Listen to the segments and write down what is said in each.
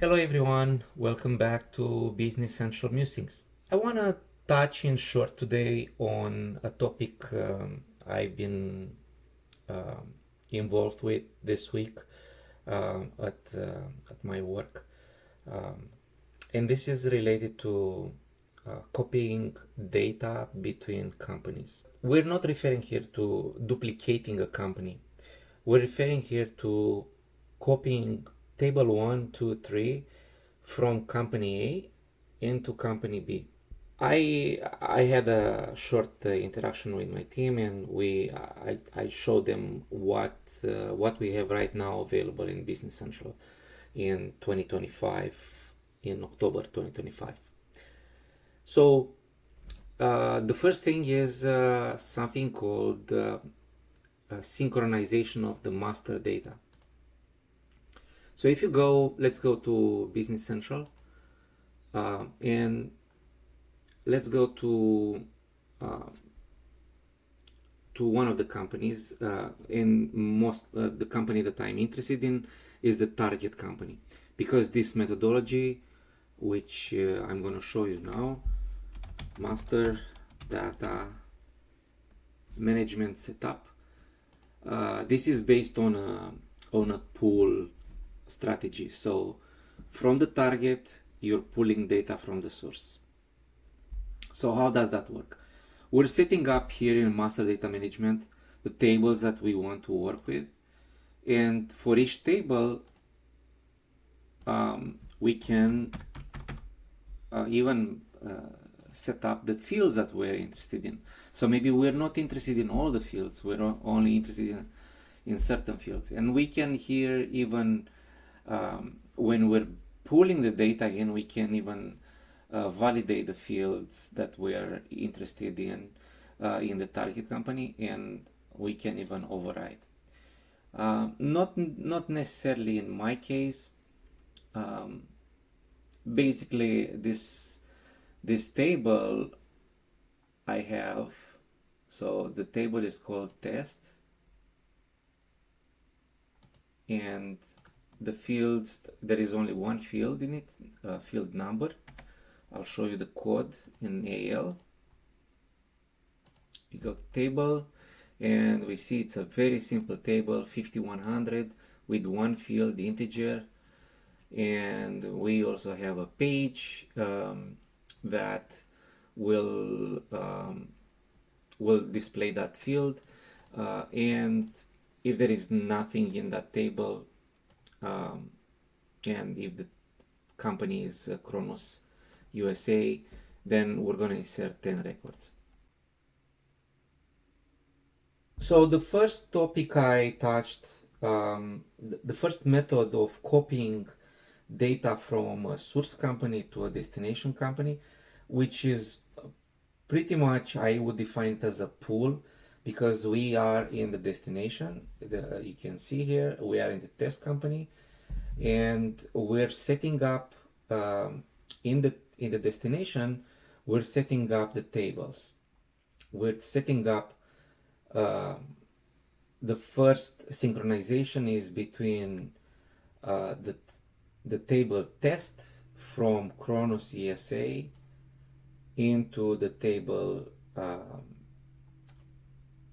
Hello everyone, welcome back to Business Central Musings. I want to touch in short today on a topic I've been um, involved with this week at my work, um, and this is related to copying data between companies. We're not referring here to duplicating a company. We're referring here to copying table 1, 2, 3 from company A into company B. I had a short interaction with my team, and I showed them what we have right now available in Business Central in 2025, in October 2025. So the first thing is something called synchronization of the master data. So if you go, let's go to Business Central, and let's go uh, to one of the companies. And the company that I'm interested in is the target company, because this methodology, which I'm going to show you now, master data management setup. This is based on a pool strategy. So from the target, you're pulling data from the source. So how does that work? We're setting up here in master data management the tables that we want to work with, and for each table we can even set up the fields that we're interested in. So maybe we're not interested in all the fields, we're only interested in certain fields, and we can here even when we're pulling the data in, we can even validate the fields that we're interested in the target company, and we can even override. Not necessarily in my case. Basically, this table I have, so the table is called test, and the fields, there is only one field in it, field number. I'll show you the code in AL. We go to table, and we see it's a very simple table, 5100 with one field integer, and we also have a page that will display that field, and if there is nothing in that table, and if the company is Kronos USA, then we're going to insert 10 records. So the first topic I touched, the first method of copying data from a source company to a destination company, which is pretty much, I would define it as a pool, because we are in the destination. You can see here we are in the test company, and we're setting up in the destination, we're setting up the tables. We're setting up the first synchronization is between the table test from Kronos ESA into the table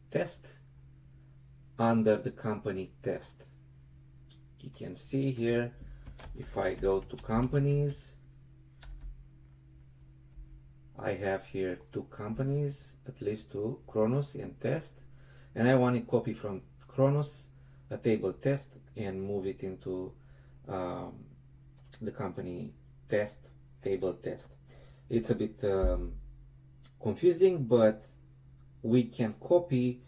test under the company test. You can see here, if I go to companies, I have here two companies, at least two, Kronos and test, and I want to copy from Kronos a table test and move it into the company test, table test. It's a bit confusing, but we can copy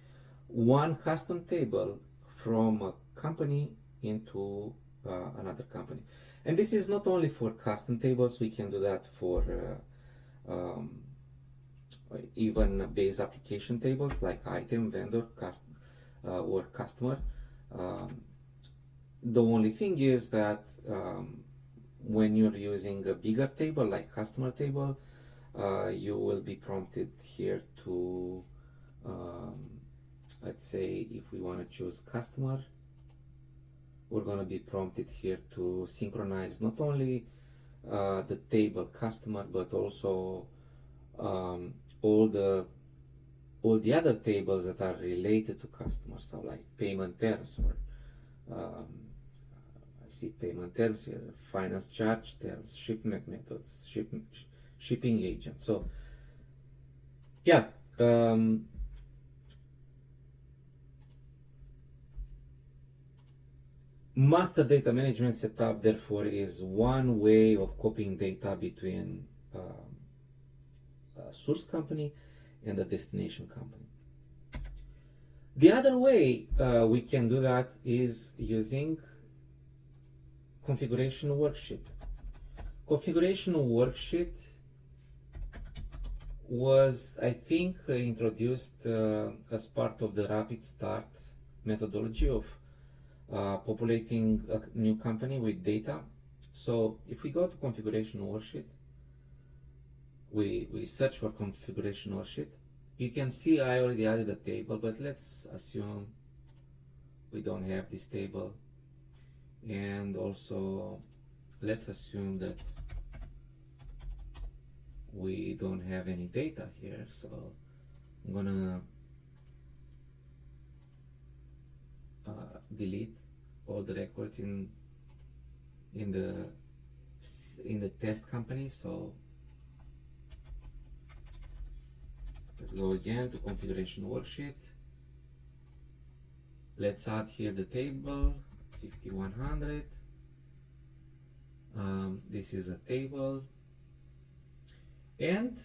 one custom table from a company into another company. And this is not only for custom tables, we can do that for even base application tables like item, vendor, or customer. The only thing is that when you're using a bigger table like customer table, you will be prompted here to let's say if we want to choose customer, we're going to be prompted here to synchronize not only the table customer, but also all the other tables that are related to customers, so like payment terms, or um, I see payment terms here, finance charge terms, shipment methods, shipping agent. So yeah, master data management setup therefore is one way of copying data between source company and the destination company. The other way we can do that is using configuration worksheet. Configuration worksheet was, I think, introduced as part of the rapid start methodology of populating a new company with data. So if we go to configuration worksheet, we search for configuration worksheet. You can see I already added a table, but let's assume we don't have this table. And also, let's assume that we don't have any data here. So I'm gonna delete all the records in the test company. So let's go again to configuration worksheet. Let's add here the table 5100. This is a table, and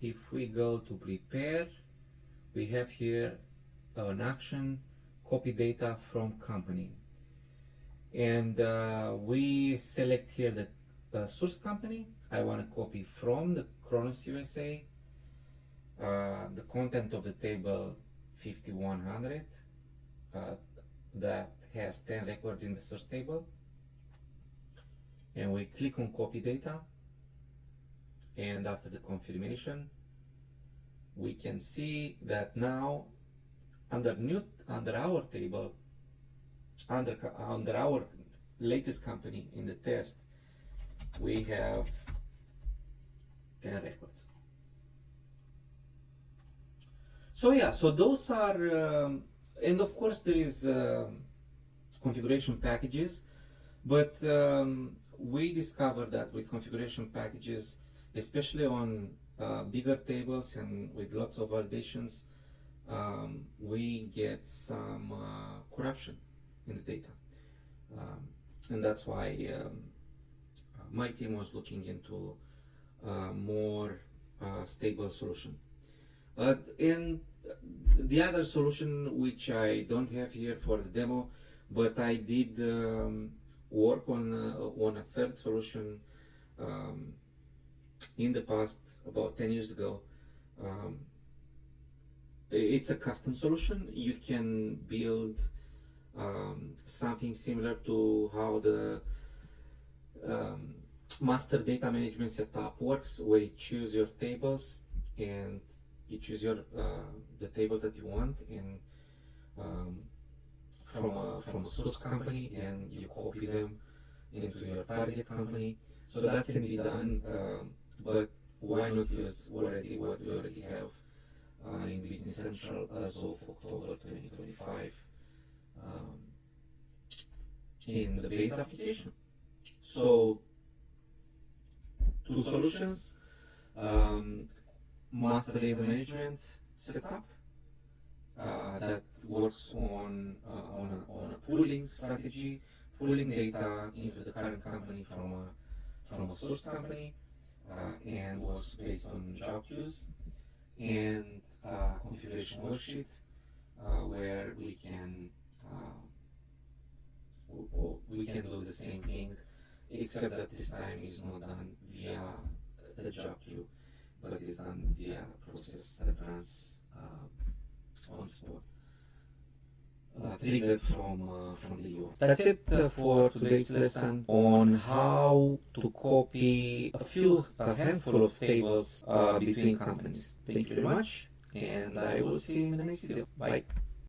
if we go to prepare, we have here an action, copy data from company, and we select here the source company. I want to copy from the Kronos USA the content of the table 5100 that has 10 records in the source table, and we click on copy data, and after the confirmation we can see that now under our table, under our latest company in the test, we have 10 records. So yeah, so those are, and of course there is configuration packages, but we discovered that with configuration packages, especially on bigger tables and with lots of validations, we get some corruption in the data. And that's why my team was looking into more stable solution. And the other solution, which I don't have here for the demo, but I did work on a third solution in the past, about 10 years ago. It's a custom solution. You can build something similar to how the master data management setup works, where you choose your tables and you choose your the tables that you want in from a source company, and you copy them into your target company. So that can be done, but why not use what we already have in Business Central as of October 2025 in the base application. So two solutions, master data management setup that works on a pooling strategy, pooling data into the current company from a source company, and was based on job queues, and configuration worksheet where we can do the same thing, except that this time is not done via the job queue, but is done via a process that runs on spot, triggered from the UI. That's it for today's lesson on how to copy a handful of tables between companies. Thank you very much, and I will see you in the next video. Bye.